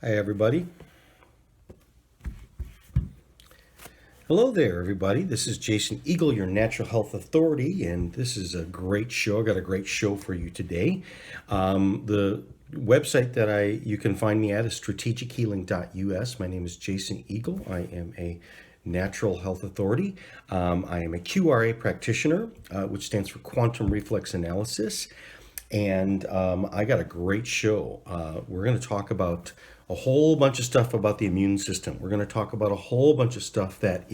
Hi, everybody. Hello there, everybody. This is Jason Eagle, your natural health authority, and this is a great show. I got a great show for you today. The website that you can find me at is strategichealing.us. My name is Jason Eagle. I am a natural health authority. I am a QRA practitioner, which stands for Quantum Reflex Analysis. And I got a great show. We're going to talk about a whole bunch of stuff about the immune system. We're going to talk about a whole bunch of stuff that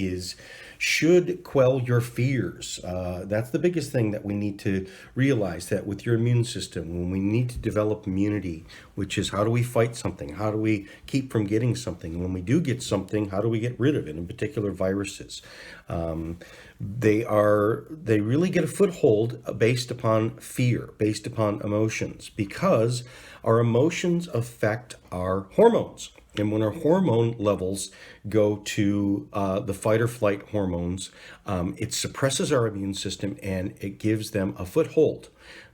should quell your fears. That's the biggest thing that we need to realize, that with your immune system, when we need to develop immunity, which is how do we fight something? How do we keep from getting something? When we do get something, how do we get rid of it, in particular viruses? They really get a foothold based upon fear, based upon emotions, because our emotions affect our hormones. And when our hormone levels go to the fight or flight hormones, it suppresses our immune system and it gives them a foothold.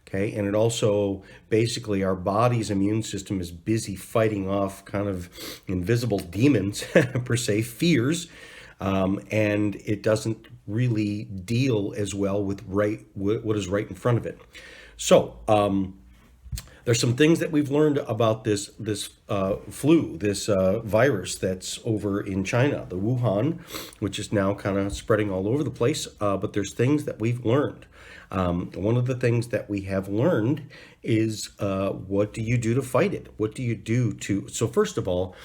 Okay, and it also, basically, our body's immune system is busy fighting off kind of invisible demons, per se, fears, and it doesn't really deal as well with what is right in front of it. So, there's some things that we've learned about this flu, this virus that's over in China, the Wuhan, which is now kind of spreading all over the place. But there's things that we've learned. One of the things that we have learned is what do you do to fight it? What do you do to? So first of all,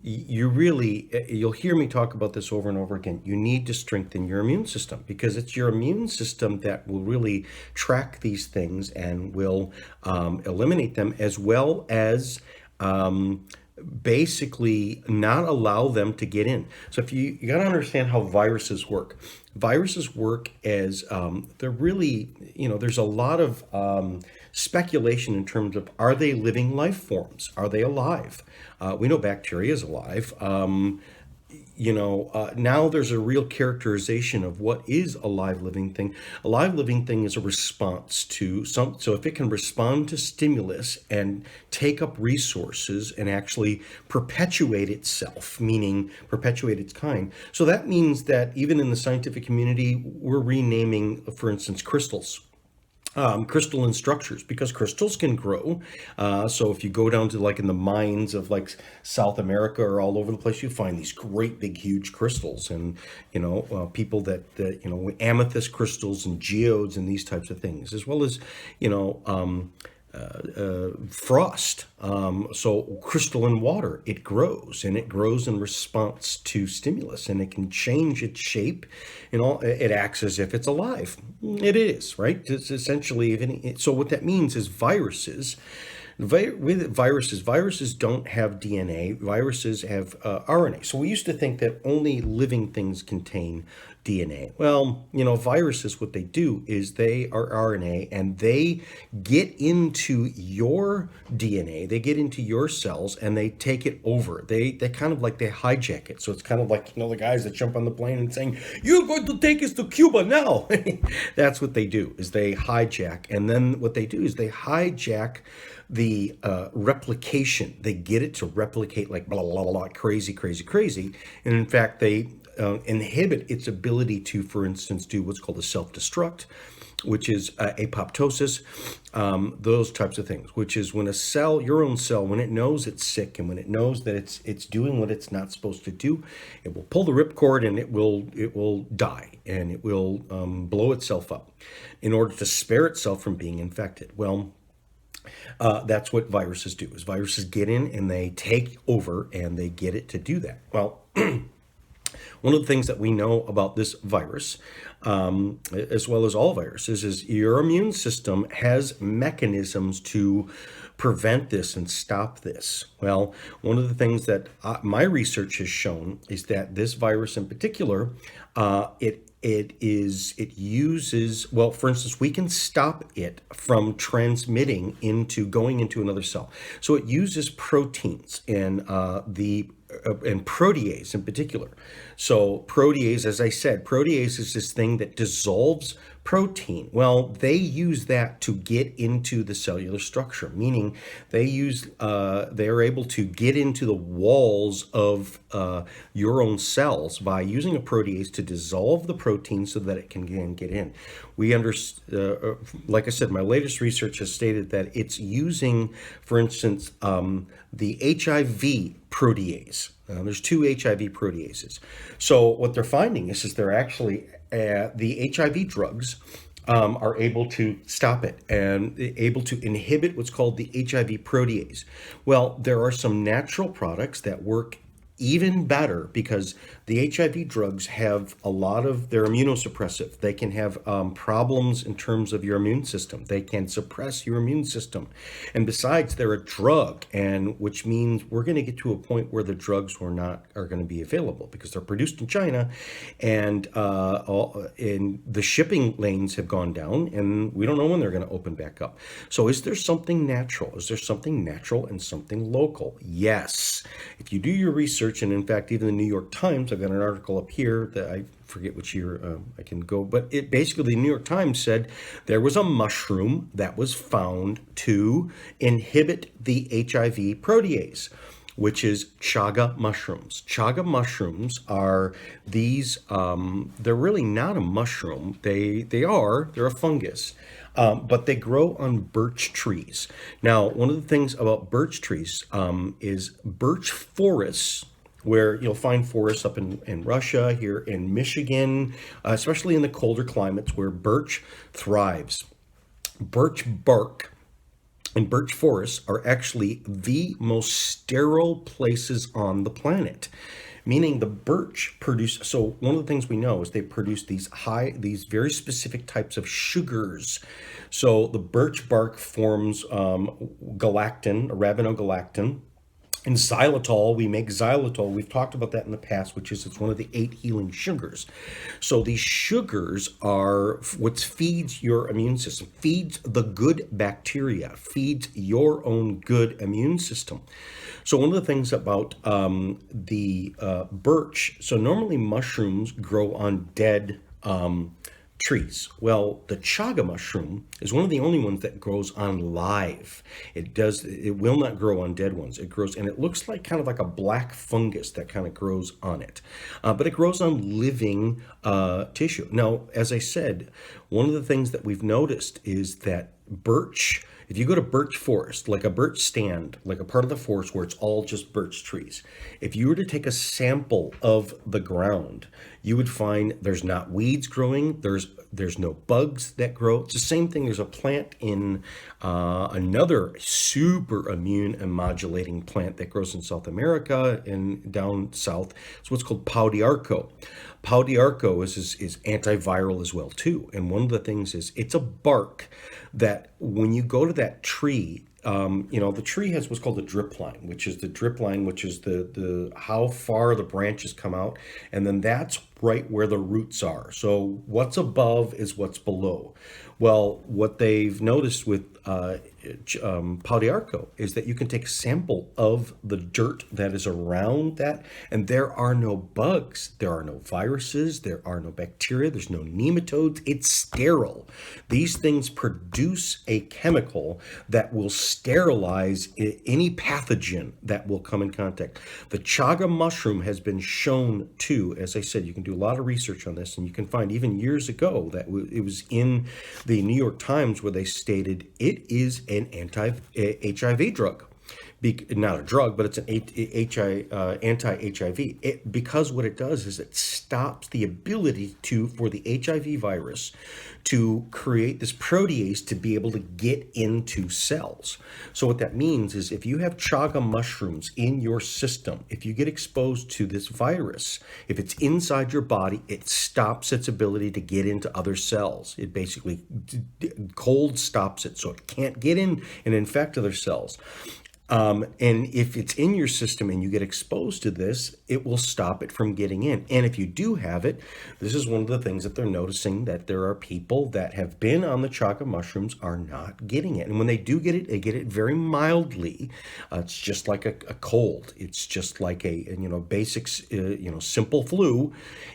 you'll hear me talk about this over and over again. You need to strengthen your immune system, because it's your immune system that will really track these things and will eliminate them, as well as basically not allow them to get in. So if you got to understand how viruses work. Viruses work as they're really, there's a lot of speculation in terms of, are they living life forms? Are they alive? We know bacteria is alive. Now there's a real characterization of what is a live living thing. A live living thing is a response to some, so if it can respond to stimulus and take up resources and actually perpetuate itself, meaning perpetuate its kind. So that means that even in the scientific community, we're renaming, for instance, crystals. Crystalline structures, because crystals can grow. So if you go down to in the mines of South America or all over the place, you find these great big huge crystals, and people that amethyst crystals and geodes and these types of things, as well as frost. So crystalline water, it grows, and it grows in response to stimulus, and it can change its shape. It acts as if it's alive. It is, right? It's essentially, so what that means is viruses don't have DNA. Viruses have RNA. So we used to think that only living things contain DNA. Well, viruses, what they do is they are RNA, and they get into your DNA, they get into your cells, and they take it over. They kind of they hijack it. So it's kind of the guys that jump on the plane and saying, "You're going to take us to Cuba now." That's what they do, is they hijack. And then what they do is they hijack the replication. They get it to replicate blah, blah, blah, blah, crazy. And in fact, they inhibit its ability to, for instance, do what's called a self-destruct, which is apoptosis, those types of things, which is when a cell, your own cell, when it knows it's sick and when it knows that it's doing what it's not supposed to do, it will pull the ripcord, and it will die, and it will blow itself up in order to spare itself from being infected. Well, that's what viruses do, is viruses get in and they take over, and they get it to do that. Well, one of the things that we know about this virus, as well as all viruses, is your immune system has mechanisms to prevent this and stop this. Well, one of the things that my research has shown is that this virus in particular, it uses, well, for instance, we can stop it from transmitting going into another cell. So it uses proteins and protease in particular. So protease, as I said, protease is this thing that dissolves protein. Well, they use that to get into the cellular structure, meaning they are able to get into the walls of your own cells by using a protease to dissolve the protein so that it can get in. Like I said, my latest research has stated that it's using, for instance, the HIV protease. There's two HIV proteases. So what they're finding is they're actually the HIV drugs are able to stop it and able to inhibit what's called the HIV protease. Well, there are some natural products that work even better because the HIV drugs have a lot of, they're immunosuppressive. They can have problems in terms of your immune system. They can suppress your immune system. And besides, they're a drug, and which means we're going to get to a point where the drugs are going to be available because they're produced in China, and the shipping lanes have gone down, and we don't know when they're going to open back up. So is there something natural? Is there something natural and something local? Yes. If you do your research, and in fact, even the New York Times, I've got an article up here that I forget which year I can go, but it basically, the New York Times said there was a mushroom that was found to inhibit the HIV protease, which is chaga mushrooms. Chaga mushrooms are these, they're really not a mushroom. They're a fungus. But they grow on birch trees. Now, one of the things about birch trees is birch forests, where you'll find forests up in Russia, here in Michigan, especially in the colder climates where birch thrives. Birch bark and birch forests are actually the most sterile places on the planet. Meaning the birch produce, so one of the things we know is they produce these very specific types of sugars. So the birch bark forms galactin, arabinogalactin. And xylitol, we make xylitol. We've talked about that in the past, it's one of the 8 healing sugars. So these sugars are what feeds your immune system, feeds the good bacteria, feeds your own good immune system. So one of the things about the birch, so normally mushrooms grow on dead trees. Well, the chaga mushroom is one of the only ones that grows on live. It will not grow on dead ones. It grows, and it looks like kind of like a black fungus that kind of grows on it. But it grows on living tissue. Now, as I said, one of the things that we've noticed is that birch, if you go to birch forest, like a birch stand, like a part of the forest where it's all just birch trees, if you were to take a sample of the ground, you would find there's not weeds growing, there's no bugs that grow. It's the same thing. There's a plant in another super immune and modulating plant that grows in South America and down south. It's what's called pau d'arco. Pau d'arco is antiviral as well too. And one of the things is it's a bark that when you go to that tree, the tree has what's called a drip line, which is the how far the branches come out, and then that's right where the roots are. So what's above is what's below. Well, what they've noticed with pau d'arco is that you can take a sample of the dirt that is around that, and there are no bugs, there are no viruses, there are no bacteria, there's no nematodes. It's sterile. These things produce a chemical that will sterilize any pathogen that will come in contact. The chaga mushroom has been shown to, as I said, you can do a lot of research on this, and you can find even years ago that it was in the New York Times where they stated it is an anti-HIV drug. Not a drug, but it's an anti-HIV. Because what it does is it stops the ability for the HIV virus to create this protease to be able to get into cells. So what that means is if you have chaga mushrooms in your system, if you get exposed to this virus, if it's inside your body, it stops its ability to get into other cells. It basically cold stops it so it can't get in and infect other cells. And if it's in your system and you get exposed to this, it will stop it from getting in. And if you do have it, this is one of the things that they're noticing, that there are people that have been on the chaga mushrooms are not getting it. And when they do get it, they get it very mildly. It's just like a cold. It's just like a basic, simple flu,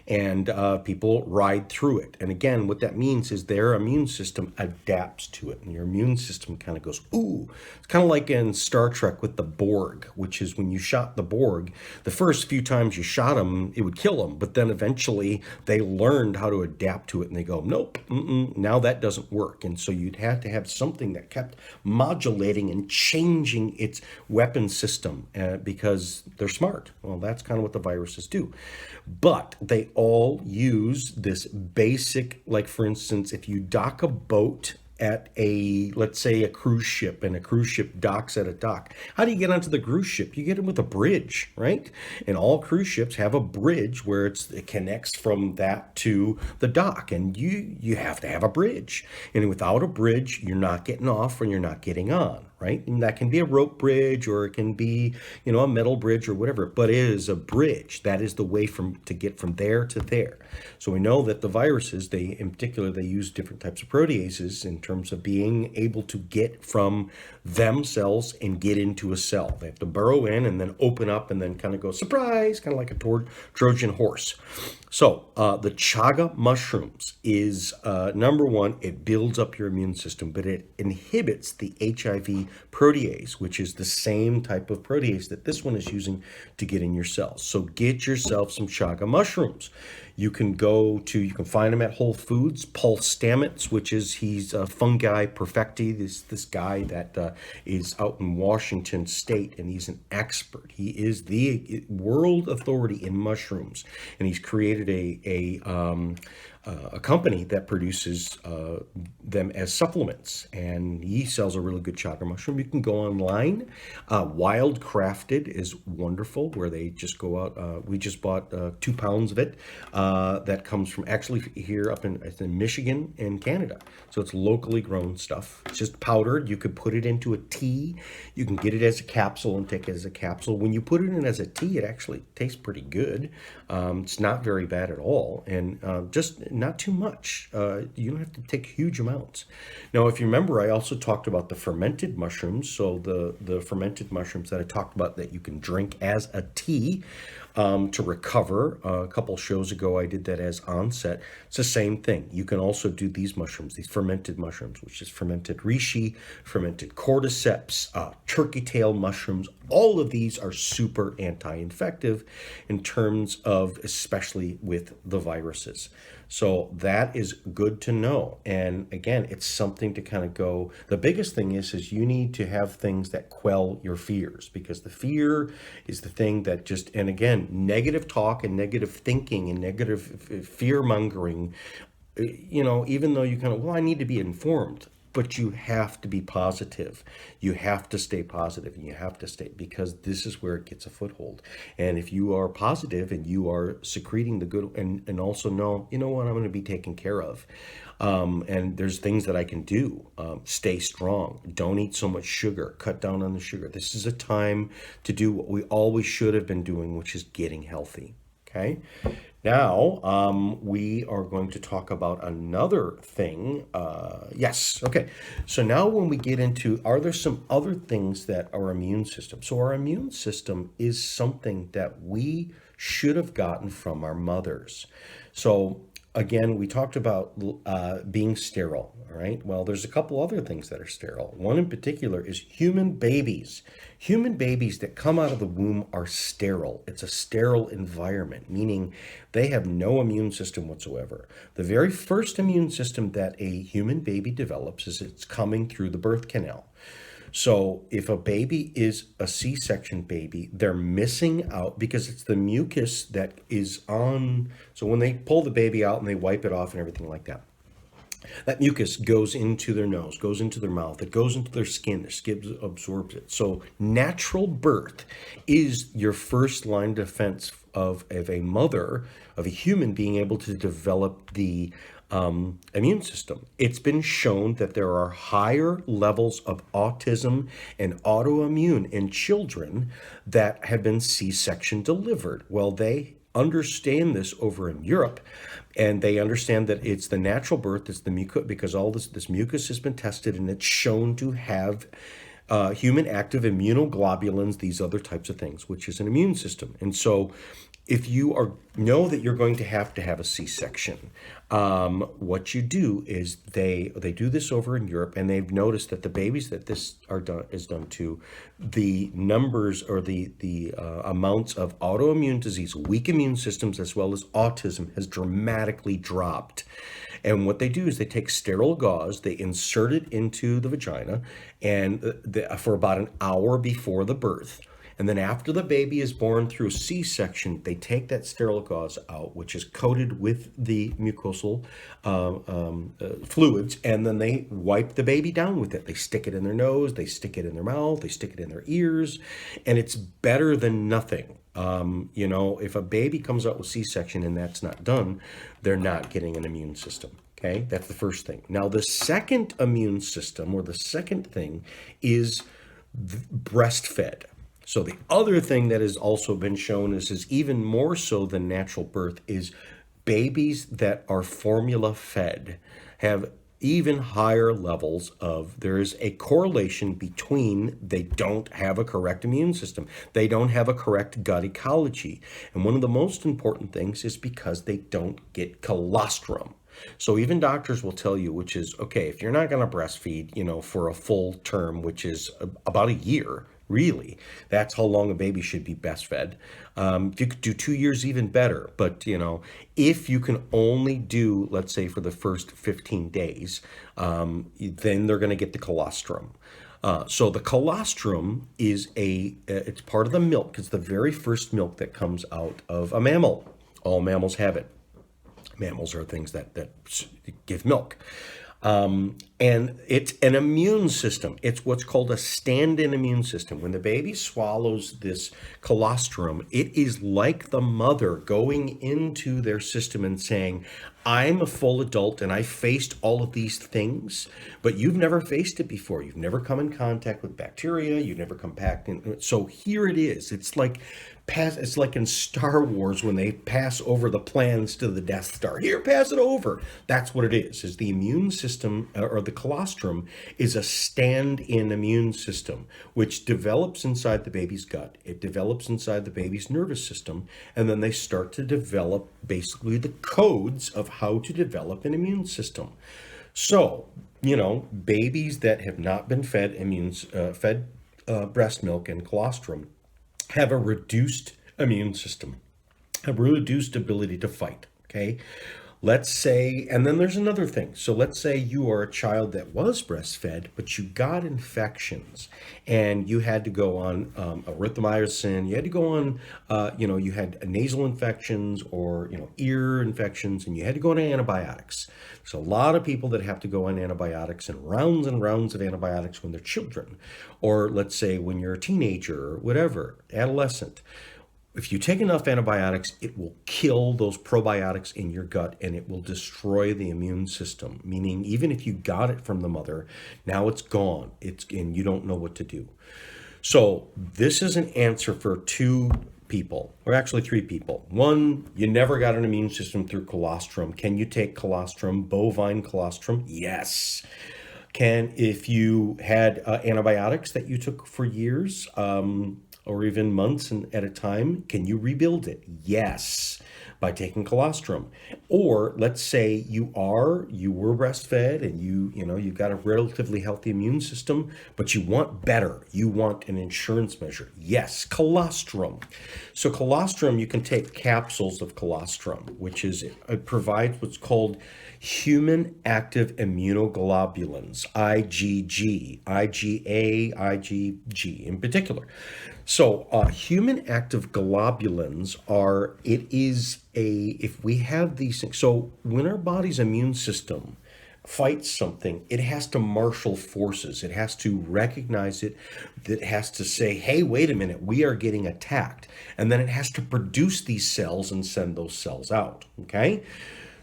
and people ride through it. And again, what that means is their immune system adapts to it, and your immune system kind of goes, ooh. It's kind of like in Star Trek with the Borg, which is when you shot the Borg, the first few times you shot them, it would kill them, but then eventually they learned how to adapt to it, and they go, nope, now that doesn't work. And so you'd have to have something that kept modulating and changing its weapon system, because they're smart. Well, that's kind of what the viruses do. But they all use this basic, like for instance, if you dock a boat at let's say a cruise ship, and a cruise ship docks at a dock. How do you get onto the cruise ship? You get in with a bridge, right? And all cruise ships have a bridge where it connects from that to the dock, and you have to have a bridge. And without a bridge, you're not getting off and you're not getting on, right? And that can be a rope bridge, or it can be, a metal bridge or whatever, but it is a bridge. That is the way to get from there to there. So we know that the viruses, in particular, they use different types of proteases in terms of being able to get from themselves and get into a cell. They have to burrow in and then open up and then kind of go, surprise, kind of like a Trojan horse. So the chaga mushrooms is, number one, it builds up your immune system, but it inhibits the HIV protease, which is the same type of protease that this one is using to get in your cells. So get yourself some chaga mushrooms. You can find them at Whole Foods. Paul Stamets, he's a fungi perfecti, this guy that is out in Washington State, and he's an expert. He is the world authority in mushrooms, and he's created a company that produces them as supplements, and he sells a really good chaga mushroom. You can go online. Wild Crafted is wonderful, where they just go out. We just bought 2 pounds of it. That comes from actually here up in Michigan and Canada. So it's locally grown stuff. It's just powdered. You could put it into a tea. You can get it as a capsule and take it as a capsule. When you put it in as a tea, it actually tastes pretty good. It's not very bad at all, and just not too much. You don't have to take huge amounts. Now, if you remember, I also talked about the fermented mushrooms. So the fermented mushrooms that I talked about that you can drink as a tea to recover. A couple shows ago, I did that as onset. It's the same thing. You can also do these mushrooms, these fermented mushrooms, which is fermented reishi, fermented cordyceps, turkey tail mushrooms. All of these are super anti-infective in terms of, especially with the viruses. So that is good to know. And again, it's something to kind of go, the biggest thing is you need to have things that quell your fears, because the fear is the thing that just, and again, negative talk and negative thinking and negative fear mongering, even though you kind of, well, I need to be informed. But you have to be positive. You have to stay positive, and you have to stay, because this is where it gets a foothold. And if you are positive and you are secreting the good, and also know, you know what, I'm going to be taken care of. And there's things that I can do. Stay strong. Don't eat so much sugar. Cut down on the sugar. This is a time to do what we always should have been doing, which is getting healthy. Okay. Now, we are going to talk about another thing. Yes. Okay. So now when we get into, are there some other things that our immune system? So our immune system is something that we should have gotten from our mothers. So again, we talked about being sterile, all right? Well, there's a couple other things that are sterile. One in particular is human babies. Human babies that come out of the womb are sterile. It's a sterile environment, meaning they have no immune system whatsoever. The very first immune system that a human baby develops is it's coming through the birth canal. So if a baby is a C-section baby, they're missing out because it's the mucus that is on. So when they pull the baby out and they wipe it off and everything like that, that mucus goes into their nose, goes into their mouth, it goes into their skin absorbs it. So natural birth is your first line of defense of a mother, of a human being able to develop the immune system. It's been shown that there are higher levels of autism and autoimmune in children that have been C-section delivered. Well, they understand this over in Europe, and they understand that it's the natural birth, it's the mucus, because all this mucus has been tested and it's shown to have human active immunoglobulins, these other types of things, which is an immune system. And so if you know that you're going to have a C-section, what you do is they do this over in Europe, and they've noticed that the babies that this is done to, the numbers or the amounts of autoimmune disease, weak immune systems, as well as autism has dramatically dropped. And what they do is they take sterile gauze, they insert it into the vagina, and for about an hour before the birth. And then after the baby is born through a C-section, they take that sterile gauze out, which is coated with the mucosal fluids, and then they wipe the baby down with it. They stick it in their nose, they stick it in their mouth, they stick it in their ears, and it's better than nothing. If a baby comes out with C-section and that's not done, they're not getting an immune system. Okay, that's the first thing. Now, the second immune system, or the second thing, is breastfed. So the other thing that has also been shown is even more so than natural birth is babies that are formula fed have even higher levels of, there is a correlation between they don't have a correct immune system. They don't have a correct gut ecology. And one of the most important things is because they don't get colostrum. So even doctors will tell you, which is, okay, if you're not going to breastfeed, for a full term, which is about a year, really, that's how long a baby should be breastfed. You could do 2 years, even better. But, if you can only do, let's say, for the first 15 days, then they're going to get the colostrum. So the colostrum is it's part of the milk. It's the very first milk that comes out of a mammal. All mammals have it. Mammals are things that give milk. And it's an immune system. It's what's called a stand-in immune system. When the baby swallows this colostrum, it is like the mother going into their system and saying, I'm a full adult and I faced all of these things, but you've never faced it before. You've never come in contact with bacteria. You've never come back in. So here it is. It's like in Star Wars when they pass over the plans to the Death Star. Here, pass it over. That's what it is the immune system, or the colostrum is a stand-in immune system, which develops inside the baby's gut. It develops inside the baby's nervous system, and then they start to develop basically the codes of how to develop an immune system. So, babies that have not been fed breast milk and colostrum have a reduced immune system, a reduced ability to fight, okay? Let's say, and then there's another thing. So let's say you are a child that was breastfed, but you got infections and you had to go on erythromycin, you had to go on, you had nasal infections or, ear infections, and you had to go on antibiotics. There's a lot of people that have to go on antibiotics and rounds of antibiotics when they're children, or let's say when you're a teenager or whatever, adolescent. If you take enough antibiotics, it will kill those probiotics in your gut and it will destroy the immune system. Meaning, even if you got it from the mother, now it's gone. And you don't know what to do. So this is an answer for 2 people, or actually 3 people. 1, you never got an immune system through colostrum. Can you take colostrum, bovine colostrum? Yes. If you had antibiotics that you took for years, or even months at a time, can you rebuild it? Yes, by taking colostrum. Or let's say you were breastfed and you've got a relatively healthy immune system, but you want better. You want an insurance measure. Yes, colostrum. So colostrum, you can take capsules of colostrum, which it provides what's called human active immunoglobulins, IgG, IgA, IgG in particular. So human active globulins if we have these things, so when our body's immune system fights something, it has to marshal forces. It has to recognize it. It has to say, hey, wait a minute, we are getting attacked. And then it has to produce these cells and send those cells out, okay?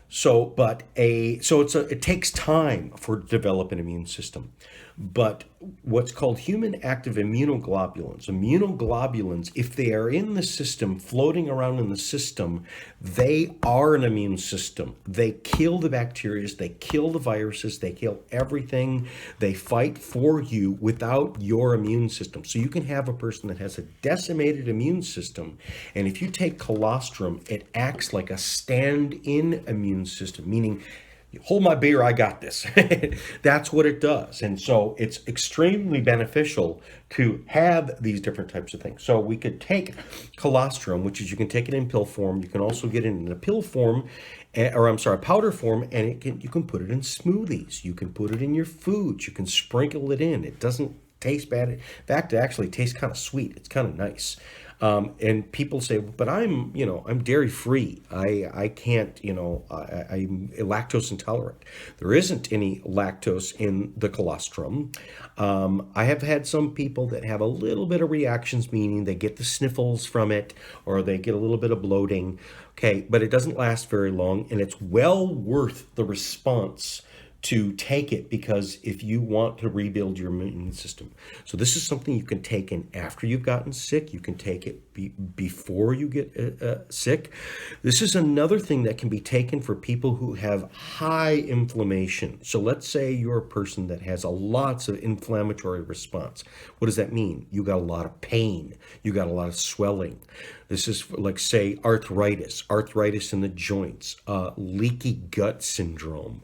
It takes time for develop an immune system. But what's called human active immunoglobulins, if they are in the system, floating around in the system, they are an immune system. They kill the bacteria, they kill the viruses, they kill everything. They fight for you without your immune system. So you can have a person that has a decimated immune system, and if you take colostrum, it acts like a stand-in immune system, meaning hold my beer, I got this. That's what it does. And so it's extremely beneficial to have these different types of things. So we could take colostrum, which is you can take it in pill form. You can also get it in a pill form, powder form, and you can put it in smoothies. You can put it in your foods. You can sprinkle it in. It doesn't taste bad. In fact, it actually tastes kind of sweet. It's kind of nice. And people say, but I'm dairy free. I can't, I'm lactose intolerant. There isn't any lactose in the colostrum. I have had some people that have a little bit of reactions, meaning they get the sniffles from it or they get a little bit of bloating. Okay, but it doesn't last very long, and it's well worth the response to take it, because if you want to rebuild your immune system. So this is something you can take in after you've gotten sick. You can take it before you get sick. This is another thing that can be taken for people who have high inflammation. So let's say you're a person that has lots of inflammatory response. What does that mean? You got a lot of pain. You got a lot of swelling. This is like, say, arthritis in the joints, leaky gut syndrome,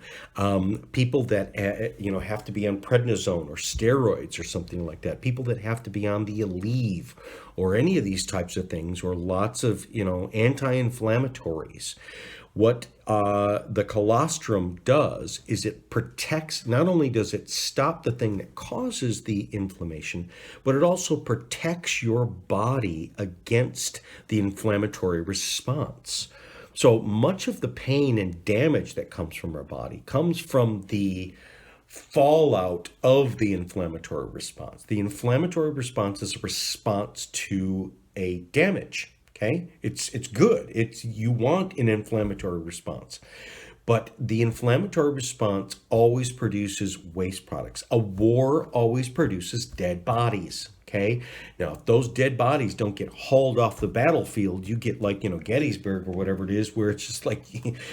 people that have to be on prednisone or steroids or something like that, people that have to be on the Aleve or any of these types of things, or lots of anti-inflammatories. What the colostrum does is it protects, not only does it stop the thing that causes the inflammation, but it also protects your body against the inflammatory response. So much of the pain and damage that comes from our body comes from the fallout of the inflammatory response. The inflammatory response is a response to a damage. Okay, it's good. You want an inflammatory response, but the inflammatory response always produces waste products. A war always produces dead bodies. Okay, now if those dead bodies don't get hauled off the battlefield, you get like Gettysburg or whatever it is, where it's just like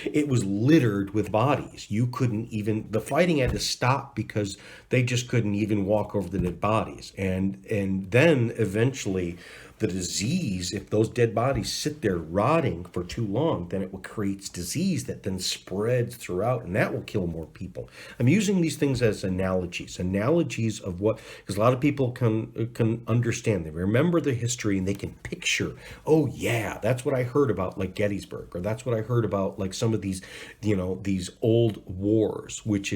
it was littered with bodies. You couldn't even, the fighting had to stop because they just couldn't even walk over the dead bodies, and then eventually the disease, if those dead bodies sit there rotting for too long, then it creates disease that then spreads throughout, and that will kill more people. I'm using these things as analogies of what, because a lot of people can understand. They remember the history and they can picture, oh yeah, that's what I heard about, like Gettysburg, or that's what I heard about, like some of these, these old wars, which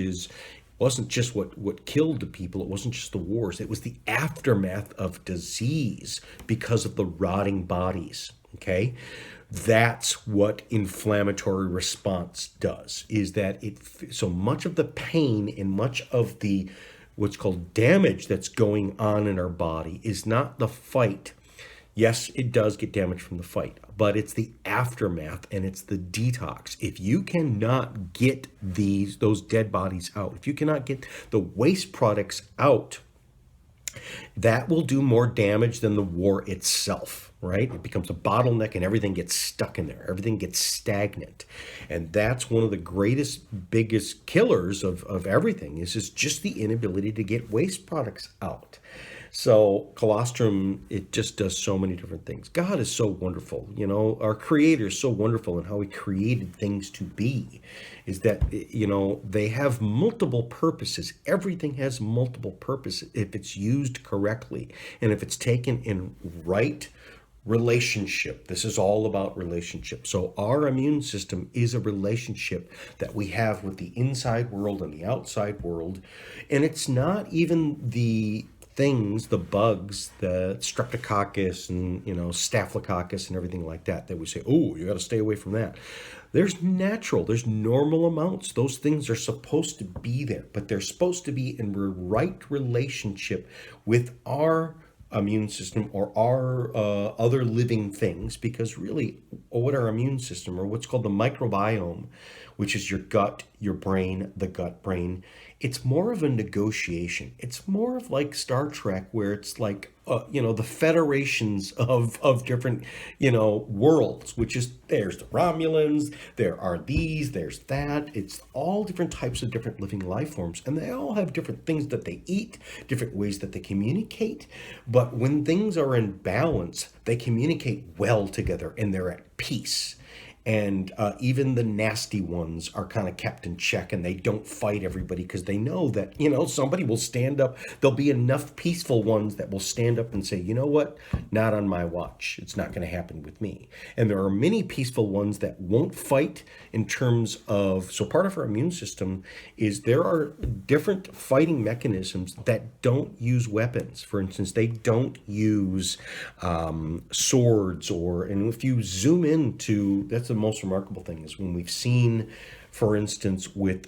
wasn't just what killed the people. It wasn't just the wars. It was the aftermath of disease because of the rotting bodies. Okay, that's what inflammatory response does. Is that so much of the pain and much of the what's called damage that's going on in our body is not the fight. Yes, it does get damage from the fight, but it's the aftermath and it's the detox. If you cannot get those dead bodies out, if you cannot get the waste products out, that will do more damage than the war itself, right? It becomes a bottleneck and everything gets stuck in there. Everything gets stagnant. And that's one of the biggest killers of everything is just the inability to get waste products out. So colostrum, it just does so many different things. God is so wonderful. Our creator is so wonderful in how he created things to be, is that, they have multiple purposes. Everything has multiple purposes if it's used correctly and if it's taken in right relationship. This is all about relationship. So our immune system is a relationship that we have with the inside world and the outside world. And it's not even the things, the bugs, the streptococcus and staphylococcus and everything like that we say, oh, you got to stay away from that. There's normal amounts. Those things are supposed to be there, but they're supposed to be in the right relationship with our immune system or our other living things, because really what our immune system, or what's called the microbiome, which is your gut, your brain, the gut brain, it's more of a negotiation. It's more of like Star Trek, where it's like, the federations of different, worlds, which is there's the Romulans, there are these, there's that. It's all different types of different living life forms, and they all have different things that they eat, different ways that they communicate. But when things are in balance, they communicate well together and they're at peace. And even the nasty ones are kind of kept in check, and they don't fight everybody because they know that, somebody will stand up. There'll be enough peaceful ones that will stand up and say, you know what, not on my watch. It's not going to happen with me. And there are many peaceful ones that won't fight in terms of, so part of our immune system is there are different fighting mechanisms that don't use weapons. For instance, they don't use swords, and if you zoom into, that's the most remarkable thing, is when we've seen, for instance, with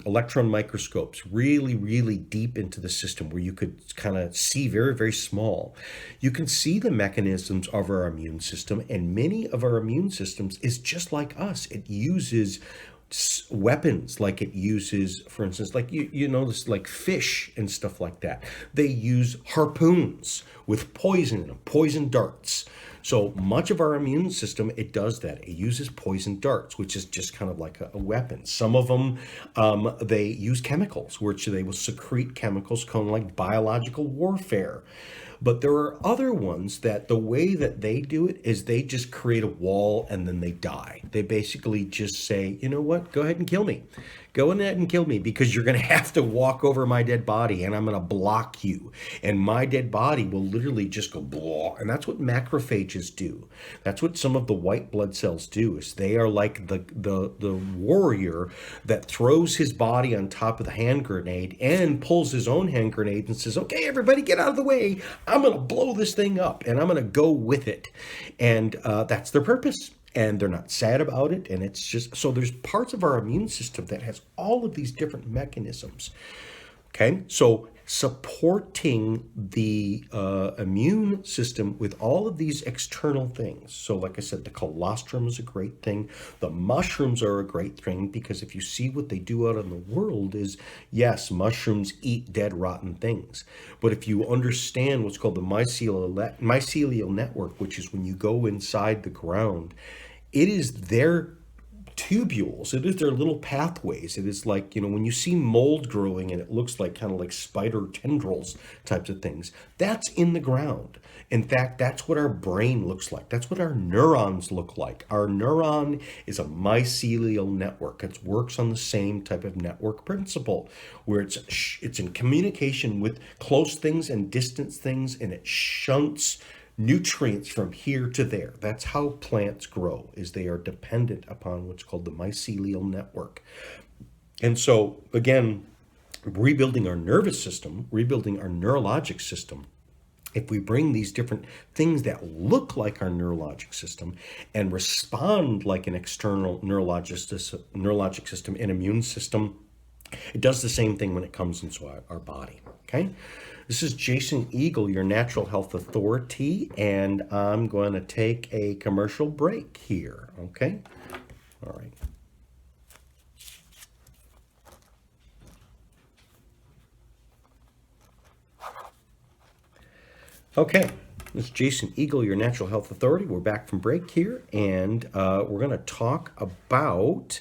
electron microscopes, really, really deep into the system, where you could kind of see very, very small, you can see the mechanisms of our immune system. And many of our immune systems is just like us. It uses weapons, like it uses, for instance, like you notice, like fish and stuff like that. They use harpoons with poison in them, poison darts. So much of our immune system, it does that. It uses poison darts, which is just kind of like a weapon. Some of them, they use chemicals, which they will secrete chemicals, kind of like biological warfare. But there are other ones that the way that they do it is they just create a wall and then they die. They basically just say, you know what, go ahead and kill me. Go ahead and kill me, because you're going to have to walk over my dead body and I'm going to block you. And my dead body will literally just go blah. And that's what macrophages do. That's what some of the white blood cells do, is they are like the warrior that throws his body on top of the hand grenade and pulls his own hand grenade and says, okay, everybody get out of the way. I'm going to blow this thing up and I'm going to go with it. And that's their purpose. And they're not sad about it. And it's just, so there's parts of our immune system that has all of these different mechanisms. Okay, so supporting the immune system with all of these external things. So like I said, the colostrum is a great thing. The mushrooms are a great thing, because if you see what they do out in the world is, yes, mushrooms eat dead, rotten things. But if you understand what's called the mycelial network, which is when you go inside the ground, it is their tubules, it is their little pathways. It is like, when you see mold growing and it looks like kind of like spider tendrils types of things, that's in the ground. In fact, that's what our brain looks like. That's what our neurons look like. Our neuron is a mycelial network. It works on the same type of network principle, where it's in communication with close things and distant things, and it shunts nutrients from here to there. That's how plants grow, is they are dependent upon what's called the mycelial network. And so again, rebuilding our nervous system, rebuilding our neurologic system, if we bring these different things that look like our neurologic system and respond like an external neurologic system and immune system, it does the same thing when it comes into our body. Okay. This is Jason Eagle, your natural health authority, and I'm going to take a commercial break here. Okay. All right. Okay, this is Jason Eagle, your natural health authority. We're back from break here, and we're going to talk about,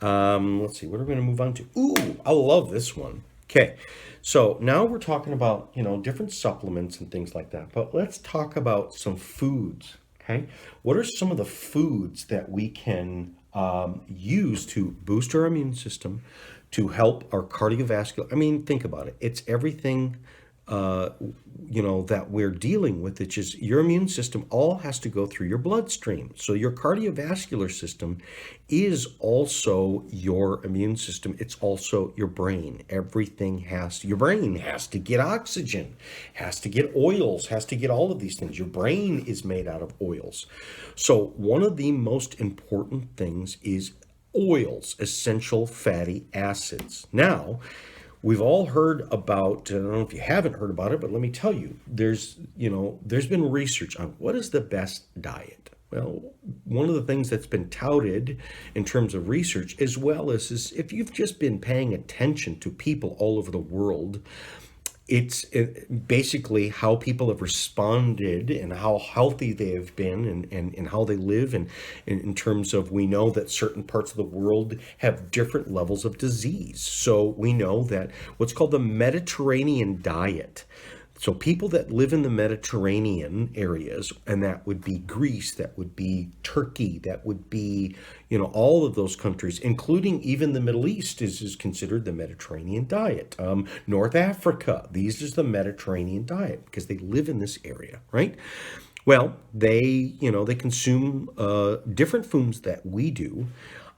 let's see, what are we going to move on to? Ooh, I love this one. Okay, so now we're talking about, different supplements and things like that, but let's talk about some foods, okay? What are some of the foods that we can use to boost our immune system, to help our cardiovascular? I mean, think about it. It's everything that we're dealing with. It's just your immune system all has to go through your bloodstream. So your cardiovascular system is also your immune system. It's also your brain. Your brain has to get oxygen, has to get oils, has to get all of these things. Your brain is made out of oils. So one of the most important things is oils, essential fatty acids. Now, We've all heard about, I don't know if you haven't heard about it, but let me tell you, there's been research on what is the best diet. Well, one of the things that's been touted in terms of research, as well as is if you've just been paying attention to people all over the world, it's basically how people have responded and how healthy they have been, and how they live, and in terms of, we know that certain parts of the world have different levels of disease. So we know that what's called the Mediterranean diet, so people that live in the Mediterranean areas, and that would be Greece, that would be Turkey, that would be, all of those countries, including even the Middle East is considered the Mediterranean diet. North Africa, these is the Mediterranean diet because they live in this area, right? Well, they consume different foods that we do.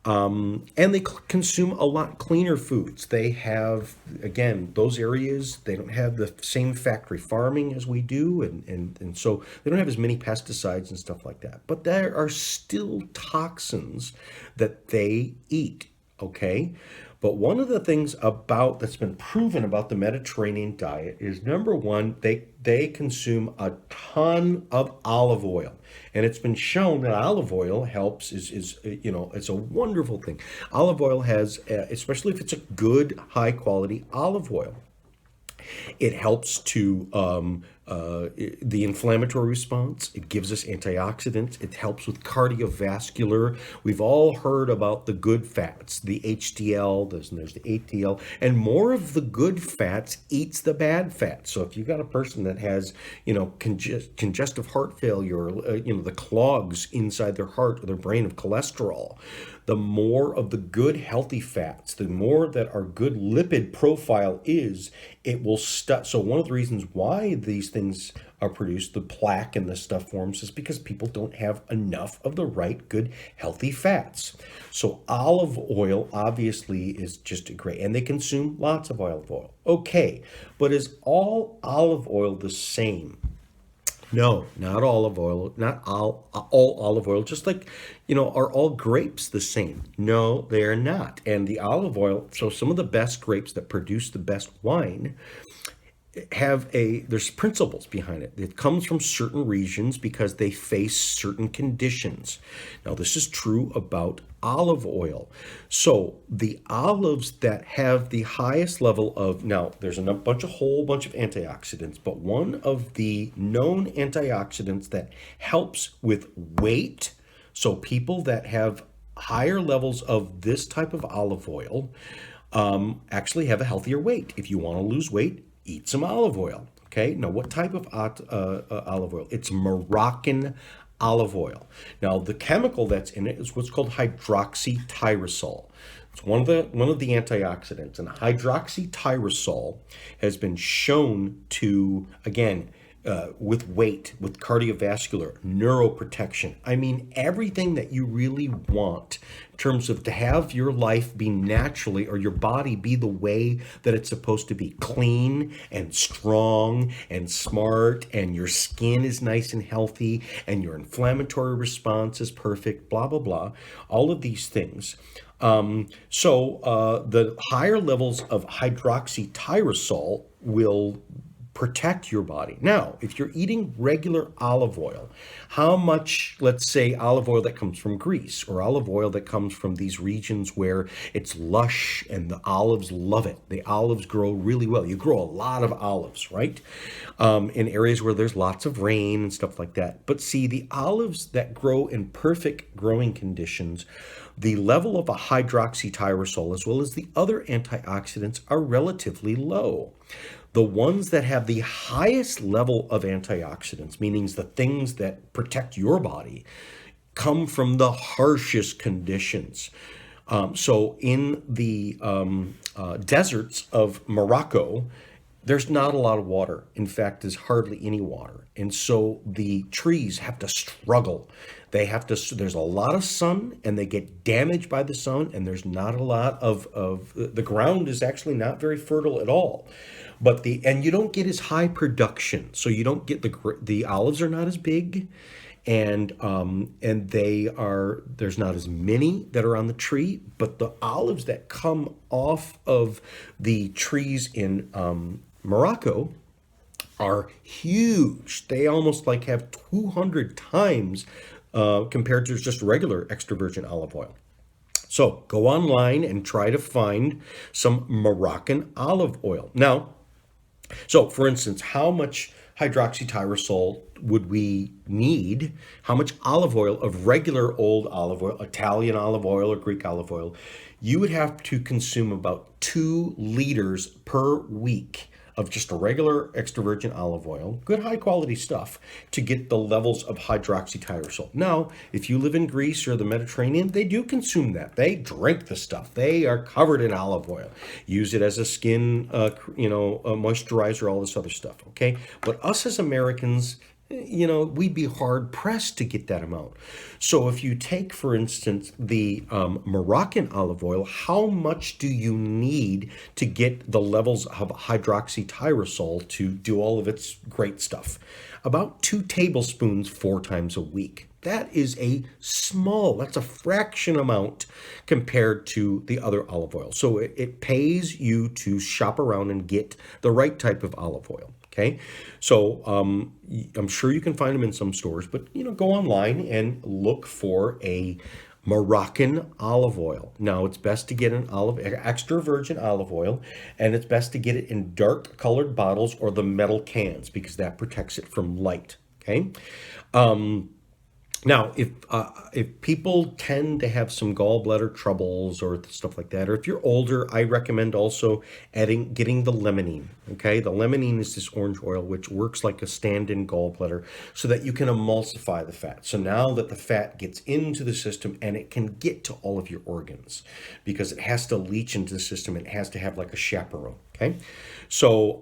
And they consume a lot cleaner foods. They have, again, those areas, they don't have the same factory farming as we do. And so they don't have as many pesticides and stuff like that. But there are still toxins that they eat, okay? But one of the things that's been proven about the Mediterranean diet is, number one, they consume a ton of olive oil. And it's been shown that olive oil helps, it's a wonderful thing. Olive oil has, especially if it's a good, high quality olive oil, it helps to the inflammatory response. It gives us antioxidants. It helps with cardiovascular. We've all heard about the good fats, the HDL, there's the ATL, and more of the good fats eats the bad fats. So if you've got a person that has, congestive heart failure, the clogs inside their heart or their brain of cholesterol, the more of the good healthy fats, the more that our good lipid profile is, it will So one of the reasons why these things are produced, the plaque and the stuff forms, is because people don't have enough of the right good healthy fats. So olive oil obviously is just great, and they consume lots of olive oil. Okay, but is all olive oil the same? No, not olive oil, not all olive oil, just like, are all grapes the same? No, they are not. And the olive oil, so some of the best grapes that produce the best wine there's principles behind it. It comes from certain regions because they face certain conditions. Now, this is true about olive oil. So the olives that have the highest level of, now there's whole bunch of antioxidants, but one of the known antioxidants that helps with weight, so people that have higher levels of this type of olive oil actually have a healthier weight. If you want to lose weight, eat some olive oil. Okay, now what type of olive oil? It's Moroccan olive oil. Now the chemical that's in it is what's called hydroxytyrosol. It's one of the antioxidants, and hydroxytyrosol has been shown to, again, with weight, with cardiovascular, neuroprotection. I mean, everything that you really want in terms of to have your life be naturally, or your body be the way that it's supposed to be, clean and strong and smart, and your skin is nice and healthy, and your inflammatory response is perfect, blah, blah, blah, all of these things. The higher levels of hydroxytyrosol will protect your body. Now, if you're eating regular olive oil, how much, let's say, olive oil that comes from Greece, or olive oil that comes from these regions where it's lush and the olives love it. The olives grow really well. You grow a lot of olives, right? In areas where there's lots of rain and stuff like that. But see, the olives that grow in perfect growing conditions, the level of a hydroxytyrosol, as well as the other antioxidants, are relatively low. The ones that have the highest level of antioxidants, meaning the things that protect your body, come from the harshest conditions. So in the deserts of Morocco, there's not a lot of water. In fact, there's hardly any water. And so the trees have to struggle. They have to, there's a lot of sun and they get damaged by the sun, and there's not a lot of the ground is actually not very fertile at all. But and you don't get as high production. So you don't get the olives are not as big, and there's not as many that are on the tree, but the olives that come off of the trees in Morocco are huge. They almost like have 200 times compared to just regular extra virgin olive oil. So go online and try to find some Moroccan olive oil. Now, so for instance, how much hydroxytyrosol would we need? How much olive oil of regular old olive oil, Italian olive oil or Greek olive oil? You would have to consume about 2 liters per week of just a regular extra virgin olive oil, good high quality stuff, to get the levels of hydroxytyrosol. Now, if you live in Greece or the Mediterranean, they do consume that. They drink the stuff. They are covered in olive oil. Use it as a skin, moisturizer, all this other stuff, okay? But us as Americans, we'd be hard pressed to get that amount. So if you take, for instance, the Moroccan olive oil, how much do you need to get the levels of hydroxytyrosol to do all of its great stuff? About 2 tablespoons 4 times a week. That is that's a fraction amount compared to the other olive oil. So it pays you to shop around and get the right type of olive oil. Okay, so I'm sure you can find them in some stores, but go online and look for a Moroccan olive oil. Now, it's best to get an extra virgin olive oil, and it's best to get it in dark colored bottles or the metal cans because that protects it from light. Okay. Now, if people tend to have some gallbladder troubles or stuff like that, or if you're older, I recommend also getting the limonene. Okay, the limonene is this orange oil which works like a stand-in gallbladder, so that you can emulsify the fat. So now that the fat gets into the system and it can get to all of your organs, because it has to leach into the system. It has to have like a chaperone. Okay, so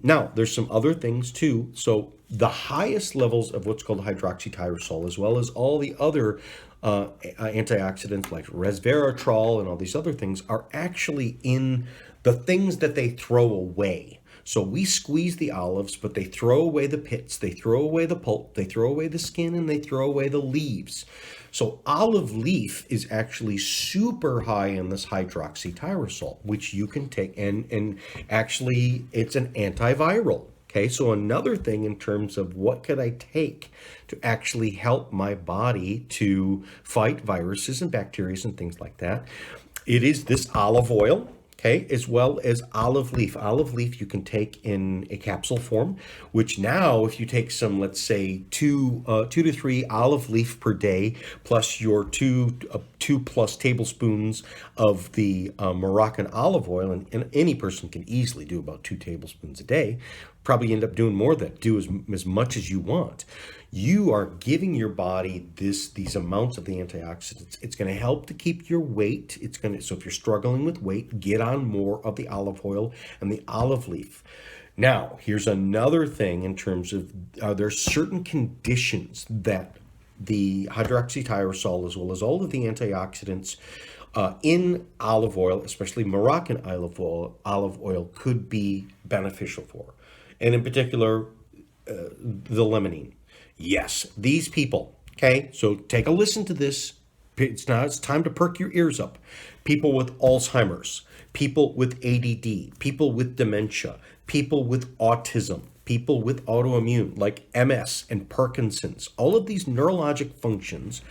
now there's some other things too. So the highest levels of what's called hydroxytyrosol, as well as all the other antioxidants like resveratrol and all these other things, are actually in the things that they throw away. So we squeeze the olives, but they throw away the pits, they throw away the pulp, they throw away the skin, and they throw away the leaves. So olive leaf is actually super high in this hydroxytyrosol, which you can take, and actually it's an antiviral. Okay, so another thing in terms of what could I take to actually help my body to fight viruses and bacteria and things like that, it is this olive oil. Okay, as well as olive leaf. Olive leaf you can take in a capsule form, which now if you take some, let's say 2 to 3 olive leaf per day, plus your 2 plus tablespoons of the Moroccan olive oil, and any person can easily do about 2 tablespoons a day, probably end up doing more than that, do as much as you want. You are giving your body these amounts of the antioxidants. It's going to help to keep your weight. So if you're struggling with weight, get on more of the olive oil and the olive leaf. Now, here's another thing in terms of there's certain conditions that the hydroxytyrosol, as well as all of the antioxidants in olive oil, especially Moroccan olive oil, could be beneficial for. And in particular, the limonene. Yes, these people, okay? So take a listen to this. It's time to perk your ears up. People with Alzheimer's, people with ADD, people with dementia, people with autism, people with autoimmune like MS and Parkinson's, all of these neurologic functions.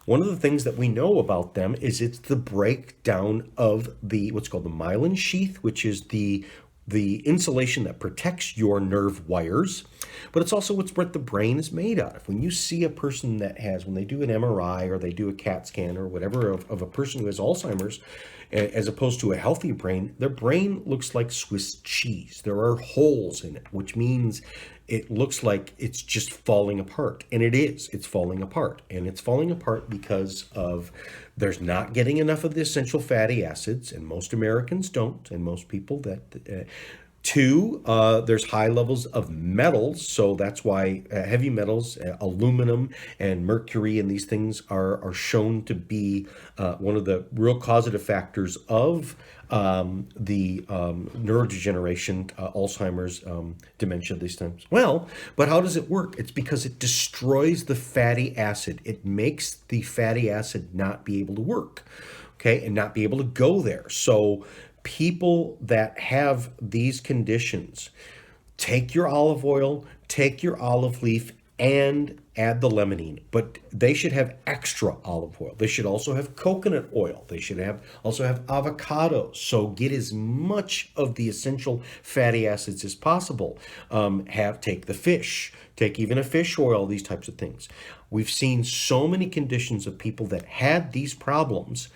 One of the things that we know about them is it's the breakdown of what's called the myelin sheath, which is the insulation that protects your nerve wires, but it's also what the brain is made out of. When you see a person when they do an MRI or they do a CAT scan or whatever of a person who has Alzheimer's, as opposed to a healthy brain, their brain looks like Swiss cheese. There are holes in it, which means it looks like it's just falling apart. And it is. It's falling apart. And it's falling apart because there's not getting enough of the essential fatty acids, and most Americans don't, and most people Two, there's high levels of metals, so that's why heavy metals, aluminum and mercury, and these things are shown to be one of the real causative factors of the neurodegeneration, Alzheimer's, dementia, these things. Well, but how does it work? It's because it destroys the fatty acid. It makes the fatty acid not be able to work, okay, and not be able to go there. So people that have these conditions, take your olive oil, take your olive leaf, and add the limonene. But they should have extra olive oil. They should also have coconut oil. They should also have avocados. So get as much of the essential fatty acids as possible. Take the fish, take even a fish oil, these types of things. We've seen so many conditions of people that had these problems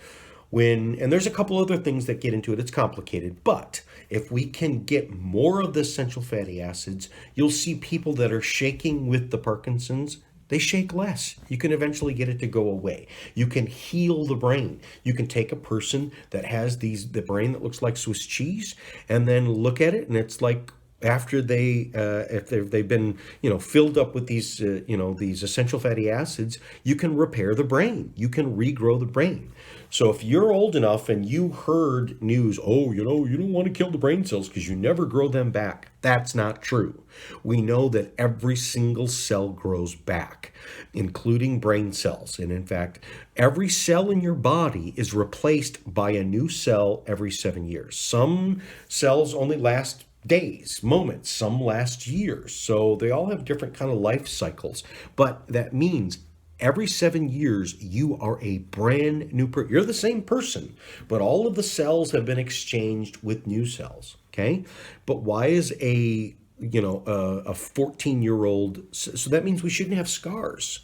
and there's a couple other things that get into it. It's complicated, but if we can get more of the essential fatty acids, you'll see people that are shaking with the Parkinson's, they shake less. You can eventually get it to go away. You can heal the brain. You can take a person that has the brain that looks like Swiss cheese and then look at it and it's like after if they've been filled up with these these essential fatty acids, you can repair the brain. You can regrow the brain. So if you're old enough and you heard news, you don't want to kill the brain cells because you never grow them back. That's not true. We know that every single cell grows back, including brain cells. And in fact, every cell in your body is replaced by a new cell every 7 years. Some cells only last days, moments, some last years. So they all have different kind of life cycles. But that means every 7 years, you are a brand new person. You're the same person, but all of the cells have been exchanged with new cells, okay? But why is a 14-year-old, so that means we shouldn't have scars.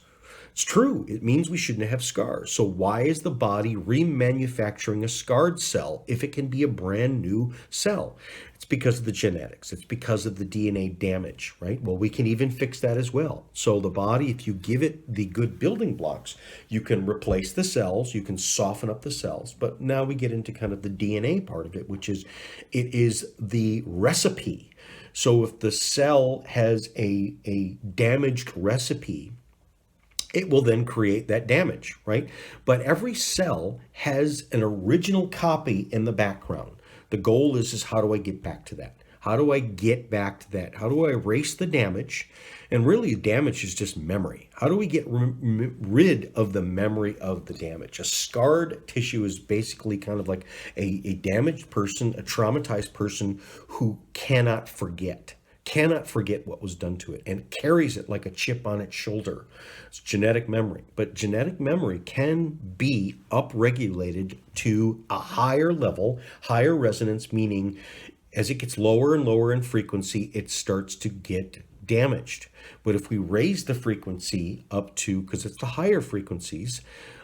It's true. It means we shouldn't have scars. So why is the body remanufacturing a scarred cell if it can be a brand new cell? It's because of the genetics. It's because of the DNA damage, right? Well, we can even fix that as well. So the body, if you give it the good building blocks, you can replace the cells, you can soften up the cells. But now we get into kind of the DNA part of it, which is it is the recipe. So if the cell has a damaged recipe, it will then create that damage, right? But every cell has an original copy in the background. The goal is how do I get back to that? How do I get back to that? How do I erase the damage? And really, damage is just memory. How do we get rid of the memory of the damage? A scarred tissue is basically kind of like a damaged person, a traumatized person who cannot forget what was done to it and carries it like a chip on its shoulder. It's genetic memory. But genetic memory can be upregulated to a higher level, higher resonance, meaning as it gets lower and lower in frequency, it starts to get damaged. But if we raise the frequency up to, because it's the higher frequencies,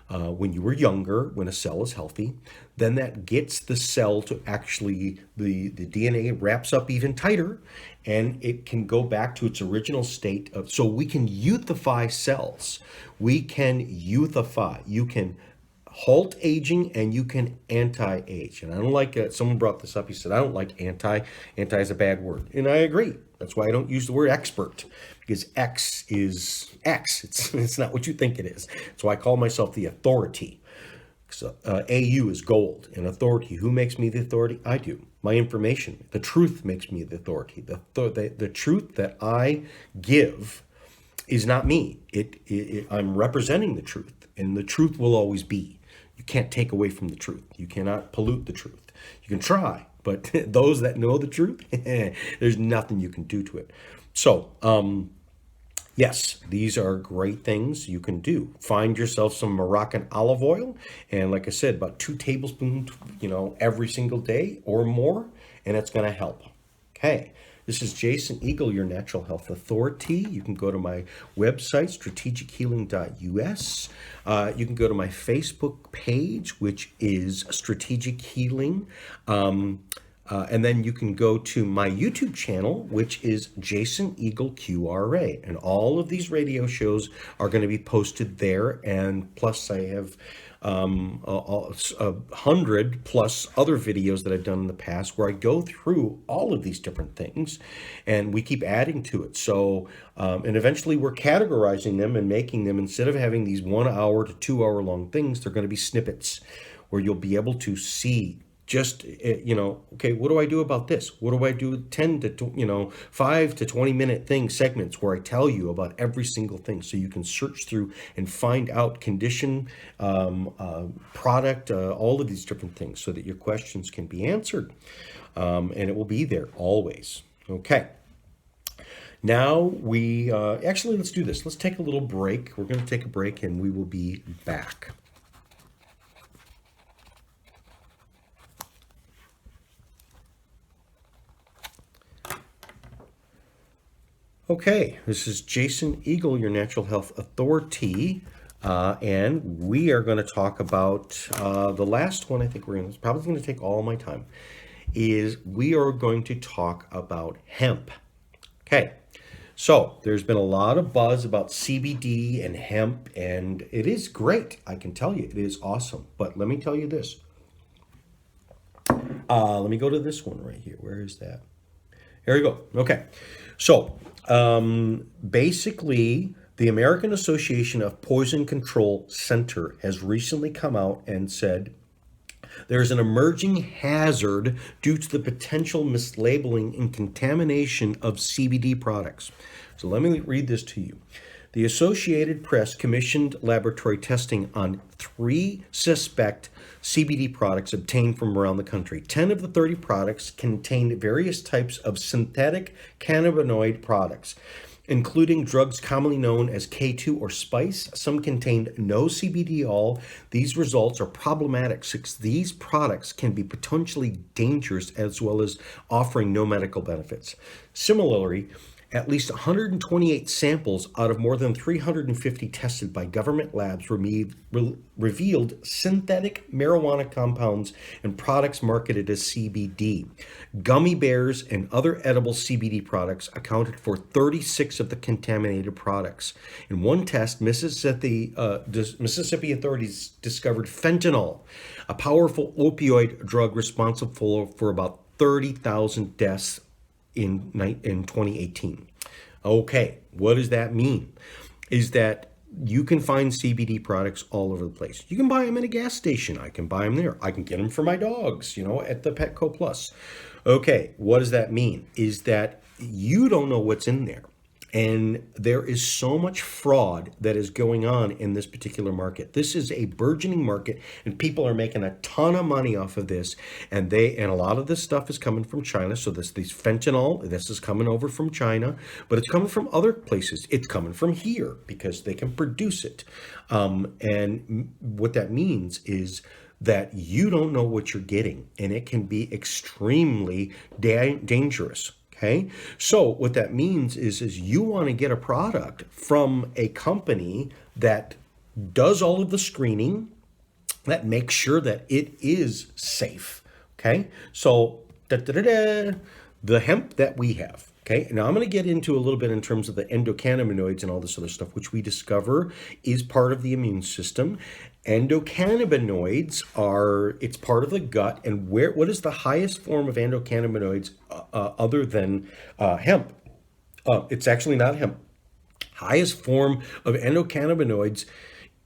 when you were younger, when a cell is healthy, then that gets the cell to actually, the DNA wraps up even tighter and it can go back to its original state so we can youthify cells. We can youthify. You can halt aging and you can anti-age. And I don't like someone brought this up. He said, I don't like anti. Anti is a bad word. And I agree. That's why I don't use the word expert, because X is X. It's not what you think it is. So I call myself the authority. So AU is gold, and authority. Who makes me the authority? I do. My information, the truth makes me the authority. The truth that I give is not me. I'm representing the truth, and the truth will always be. You can't take away from the truth. You cannot pollute the truth. You can try, but those that know the truth, there's nothing you can do to it. So, yes, these are great things you can do. Find yourself some Moroccan olive oil, and like I said, about 2 tablespoons, every single day or more, and it's going to help. Okay. This is Jason Eagle, your natural health authority. You can go to my website, strategichealing.us. You can go to my Facebook page, which is Strategic Healing. And then you can go to my YouTube channel, which is Jason Eagle QRA. And all of these radio shows are going to be posted there. And plus, I have 100 plus other videos that I've done in the past where I go through all of these different things and we keep adding to it. So, and eventually we're categorizing them and making them, instead of having these 1 hour to 2 hour long things, they're going to be snippets where you'll be able to see just, okay, what do I do about this? What do I do? 10 to, 5 to 20 minute segments where I tell you about every single thing. So you can search through and find out condition, product, all of these different things so that your questions can be answered. And it will be there always. Okay. Now actually, let's do this. Let's take a little break. We're going to take a break and we will be back. Okay, this is Jason Eagle, your Natural Health Authority, and we are going to talk about the last one. I think it's probably going to take all my time, is we are going to talk about hemp. Okay, so there's been a lot of buzz about CBD and hemp, and it is great. I can tell you, it is awesome. But let me tell you this. Let me go to this one right here. Where is that? Here we go. Okay, so basically, the American Association of Poison Control Center has recently come out and said there's an emerging hazard due to the potential mislabeling and contamination of CBD products. So let me read this to you. The Associated Press commissioned laboratory testing on 3 suspect CBD products obtained from around the country. 10 of the 30 products contained various types of synthetic cannabinoid products, including drugs commonly known as K2 or spice. Some contained no CBD at all. These results are problematic since these products can be potentially dangerous as well as offering no medical benefits. Similarly, at least 128 samples out of more than 350 tested by government labs revealed synthetic marijuana compounds and products marketed as CBD. Gummy bears and other edible CBD products accounted for 36 of the contaminated products. In one test, Mississippi authorities discovered fentanyl, a powerful opioid drug responsible for about 30,000 deaths in 2018. Okay, what does that mean? Is that you can find CBD products all over the place. You can buy them at a gas station. I can buy them there. I can get them for my dogs, at the Petco Plus. Okay, what does that mean? Is that you don't know what's in there. And there is so much fraud that is going on in this particular market. This is a burgeoning market, and people are making a ton of money off of this. And a lot of this stuff is coming from China. So these fentanyl, this is coming over from China, but it's coming from other places. It's coming from here because they can produce it. And what that means is that you don't know what you're getting, and it can be extremely dangerous. Okay, so what that means is you want to get a product from a company that does all of the screening, that makes sure that it is safe. Okay, so the hemp that we have. Okay, now I'm going to get into a little bit in terms of the endocannabinoids and all this other stuff, which we discover is part of the immune system. Endocannabinoids it's part of the gut. And what is the highest form of endocannabinoids other than hemp? It's actually not hemp. Highest form of endocannabinoids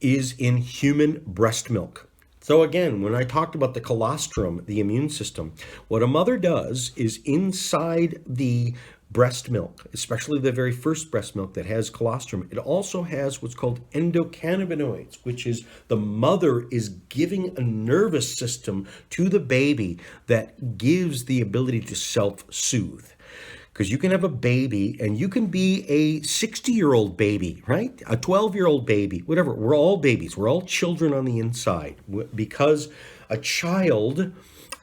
is in human breast milk. So again, when I talked about the colostrum, the immune system, what a mother does is inside the breast milk, especially the very first breast milk that has colostrum, it also has what's called endocannabinoids, which is the mother is giving a nervous system to the baby that gives the ability to self-soothe. Because you can have a baby and you can be a 60-year-old baby, right? A 12-year-old baby, whatever. We're all babies. We're all children on the inside. Because a child,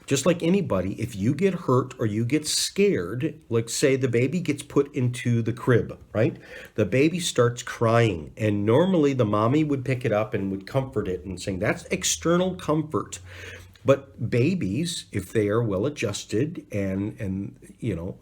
just like anybody, if you get hurt or you get scared, like say the baby gets put into the crib, right? The baby starts crying, and normally the mommy would pick it up and would comfort it and saying that's external comfort. But babies, if they are well adjusted and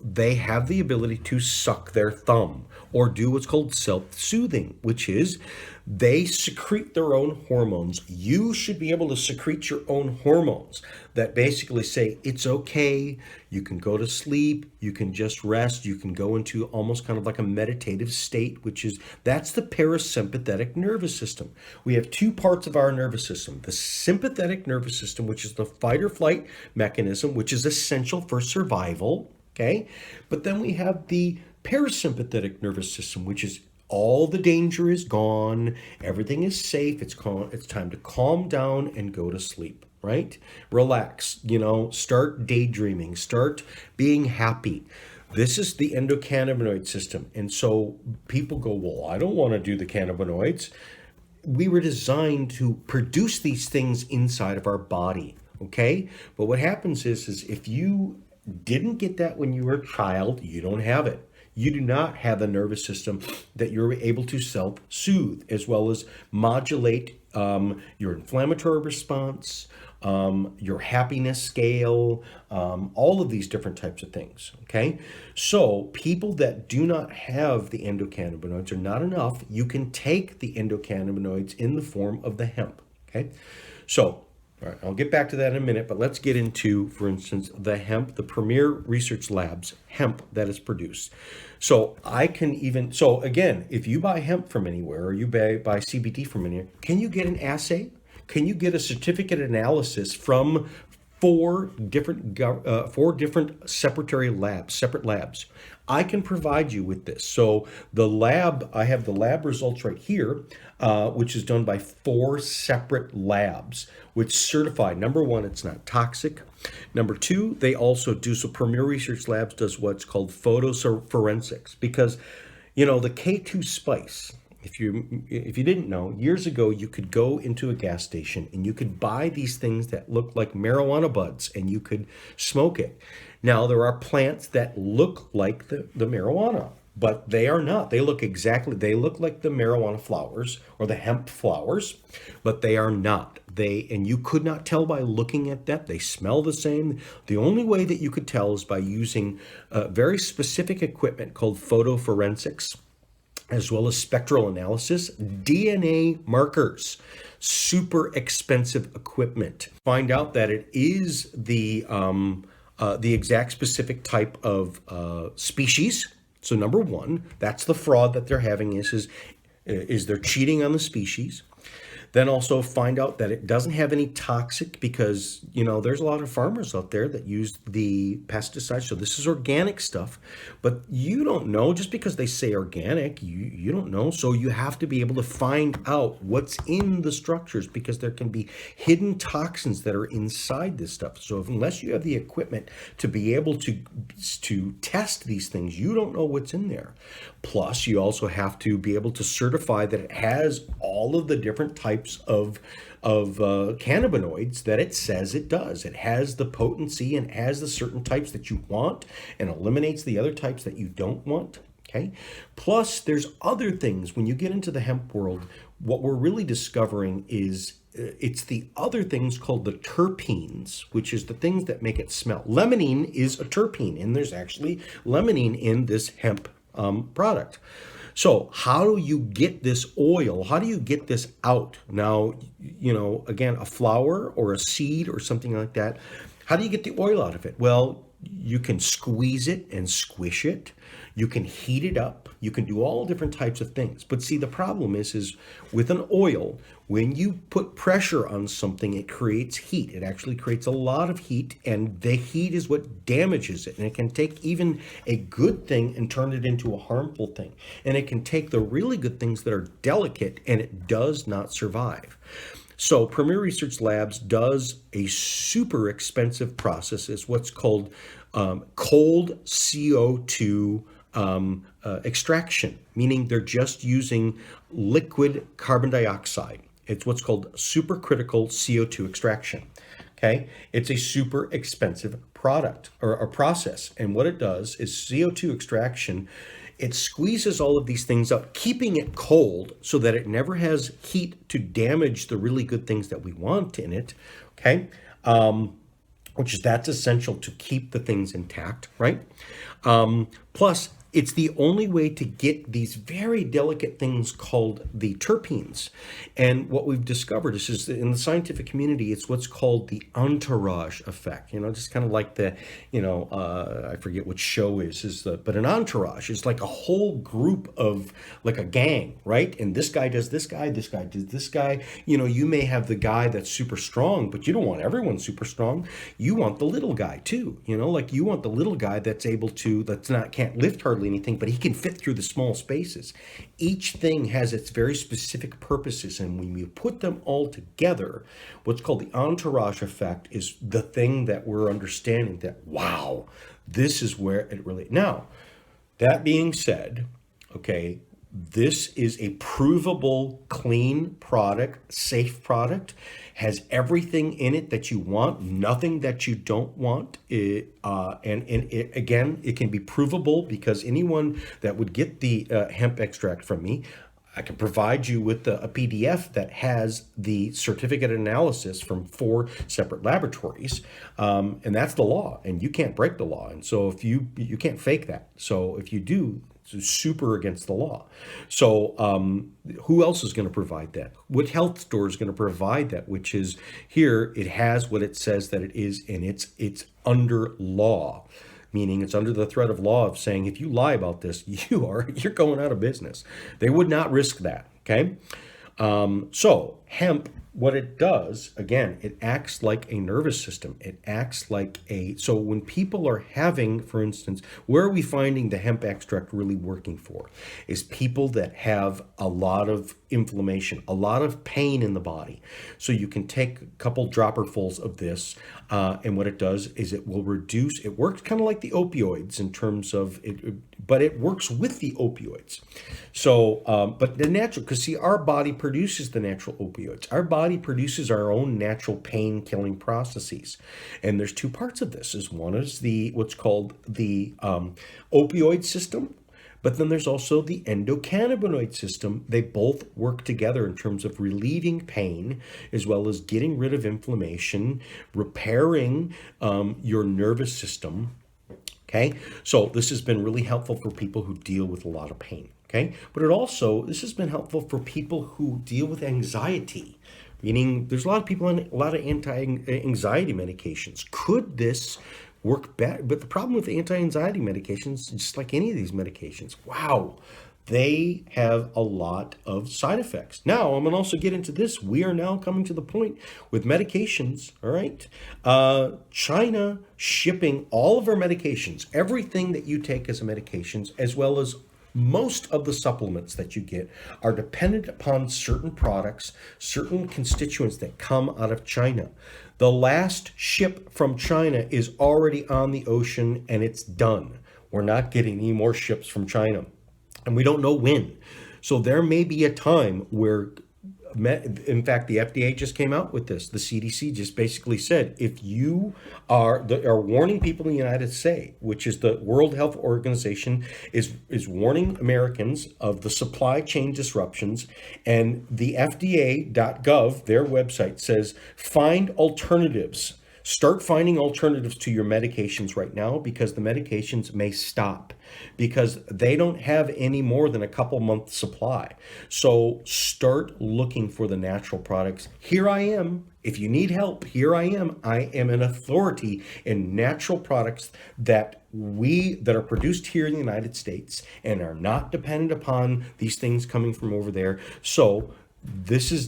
they have the ability to suck their thumb or do what's called self-soothing, which is they secrete their own hormones. You should be able to secrete your own hormones that basically say it's okay, you can go to sleep, you can just rest, you can go into almost kind of like a meditative state, that's the parasympathetic nervous system. We have two parts of our nervous system: the sympathetic nervous system, which is the fight or flight mechanism, which is essential for survival, okay? But then we have the parasympathetic nervous system, which is all the danger is gone, everything is safe, it's time to calm down and go to sleep, right? Relax, start daydreaming, start being happy. This is the endocannabinoid system. And so people go, well, I don't want to do the cannabinoids. We were designed to produce these things inside of our body, okay? But what happens is if you didn't get that when you were a child, you don't have it. You do not have a nervous system that you're able to self-soothe, as well as modulate your inflammatory response, your happiness scale, all of these different types of things, okay? So people that do not have the endocannabinoids are not enough. You can take the endocannabinoids in the form of the hemp, okay? So, all right, I'll get back to that in a minute, but let's get into, for instance, the hemp, the Premier Research Labs hemp that is produced. So again, if you buy hemp from anywhere or you buy CBD from anywhere, can you get an assay? Can you get a certificate analysis from four different separate labs? I can provide you with this. So I have the lab results right here, which is done by 4 separate labs, which certify, number one, it's not toxic. Number two, they also do, so Premier Research Labs does what's called photoforensics, because, the K2 spice, if you didn't know, years ago, you could go into a gas station and you could buy these things that look like marijuana buds and you could smoke it. Now, there are plants that look like the marijuana, but they are not. They look like the marijuana flowers or the hemp flowers, but they are not. And you could not tell by looking at that. They smell the same. The only way that you could tell is by using very specific equipment called photoforensics, as well as spectral analysis, DNA markers, super expensive equipment. Find out that it is the exact specific type of species. So number one, that's the fraud that they're having is they're cheating on the species. Then also find out that it doesn't have any toxic, because, there's a lot of farmers out there that use the pesticides. So this is organic stuff, but you don't know just because they say organic, you don't know. So you have to be able to find out what's in the structures, because there can be hidden toxins that are inside this stuff. So unless you have the equipment to be able to test these things, you don't know what's in there. Plus, you also have to be able to certify that it has all of the different types of cannabinoids that it says it does. It has the potency and has the certain types that you want and eliminates the other types that you don't want. Okay. Plus, there's other things. When you get into the hemp world, what we're really discovering is it's the other things called the terpenes, which is the things that make it smell. Limonene is a terpene, and there's actually limonene in this hemp product. So how do you get this oil? How do you get this out? Now, again, a flower or a seed or something like that, how do you get the oil out of it? Well, you can squeeze it and squish it. You can heat it up. You can do all different types of things. But see, the problem is with an oil, when you put pressure on something, it creates heat. It actually creates a lot of heat, and the heat is what damages it. And it can take even a good thing and turn it into a harmful thing. And it can take the really good things that are delicate, and it does not survive. So Premier Research Labs does a super expensive process. It's what's called cold CO2 extraction, meaning they're just using liquid carbon dioxide. It's what's called supercritical CO2 extraction. Okay, it's a super expensive product or a process, and what it does is CO2 extraction. It squeezes all of these things up, keeping it cold so that it never has heat to damage the really good things that we want in it. Okay. which is that's essential to keep the things intact, right? Plus, it's the only way to get these very delicate things called the terpenes. And what we've discovered is that in the scientific community, it's what's called the entourage effect. Just kind of like I forget what show but an entourage is like a whole group of, like a gang, right? And this guy does this guy does this guy. You may have the guy that's super strong, but you don't want everyone super strong. You want the little guy too, like you want the little guy can't lift hardly anything, but he can fit through the small spaces. Each thing has its very specific purposes, and when you put them all together, what's called the entourage effect is the thing that we're understanding that, wow, this is where it really... Now, that being said, okay, this is a provable, clean product, safe product, has everything in it that you want, nothing that you don't want. Again, it can be provable because anyone that would get the hemp extract from me, I can provide you with a PDF that has the certificate analysis from 4 separate laboratories, and that's the law, and you can't break the law. And so if you can't fake that. So if you do, it's super against the law. So who else is going to provide that? What health store is going to provide that? Which is here, it has what it says that it is, and it's under law. Meaning it's under the threat of law of saying, if you lie about this, you're going out of business. They would not risk that, okay? So hemp, what it does, again, it acts like a nervous system. It acts like so when people are having, for instance, where are we finding the hemp extract really working for? Is people that have a lot of inflammation, a lot of pain in the body. So you can take a couple dropperfuls of this, and what it does is it will reduce, it works kind of like the opioids in terms of it, but it works with the opioids. So, but the natural, because see, our body produces the natural opioids. Our body produces our own natural pain-killing processes. And there's 2 parts of this. One is what's called the opioid system, but then there's also the endocannabinoid system. They both work together in terms of relieving pain, as well as getting rid of inflammation, repairing your nervous system. Okay, so this has been really helpful for people who deal with a lot of pain. Okay, but this has been helpful for people who deal with anxiety. Meaning, there's a lot of people on a lot of anti-anxiety medications. Could this work better? But the problem with anti-anxiety medications, just like any of these medications, wow, they have a lot of side effects. Now, I'm going to also get into this. We are now coming to the point with medications, all right? China shipping all of our medications, everything that you take as a medications, as well as most of the supplements that you get, are dependent upon certain products, certain constituents that come out of China. The last ship from China is already on the ocean, and it's done. We're not getting any more ships from China, and we don't know when. So there may be a time where, in fact, the FDA just came out with this. The CDC just basically said, if you are warning people in the United States, which is the World Health Organization, is warning Americans of the supply chain disruptions, and the FDA.gov, their website, says, find alternatives. Start finding alternatives to your medications right now, because the medications may stop because they don't have any more than a couple months supply. So start looking for the natural products. Here I am. If you need help, here I am. I am an authority in natural products that are produced here in the United States and are not dependent upon these things coming from over there. So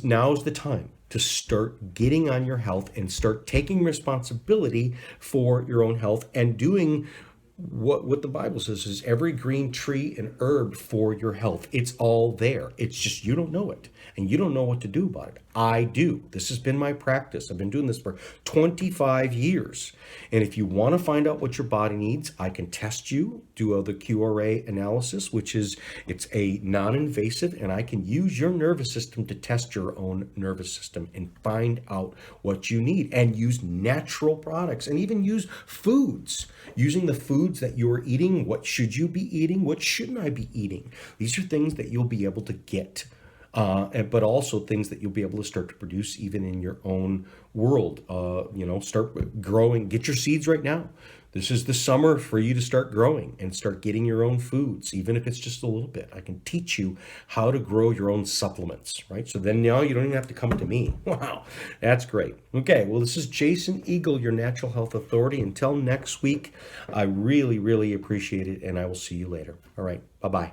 now's the time to start getting on your health and start taking responsibility for your own health and doing what the Bible says is every green tree and herb for your health. It's all there. It's just you don't know it, and you don't know what to do about it. I do. This has been my practice. I've been doing this for 25 years. And if you want to find out what your body needs, I can test you, do the QRA analysis, it's a non-invasive, and I can use your nervous system to test your own nervous system and find out what you need, and use natural products, and even use foods. Using the foods that you're eating, what should you be eating? What shouldn't I be eating? These are things that you'll be able to get but also things that you'll be able to start to produce even in your own world. Start growing, get your seeds right now. This is the summer for you to start growing and start getting your own foods, even if it's just a little bit. I can teach you how to grow your own supplements, right? So then now you don't even have to come to me. Wow, that's great. Okay, well, this is Jason Eagle, your natural health authority. Until next week, I really, really appreciate it, and I will see you later. All right, bye-bye.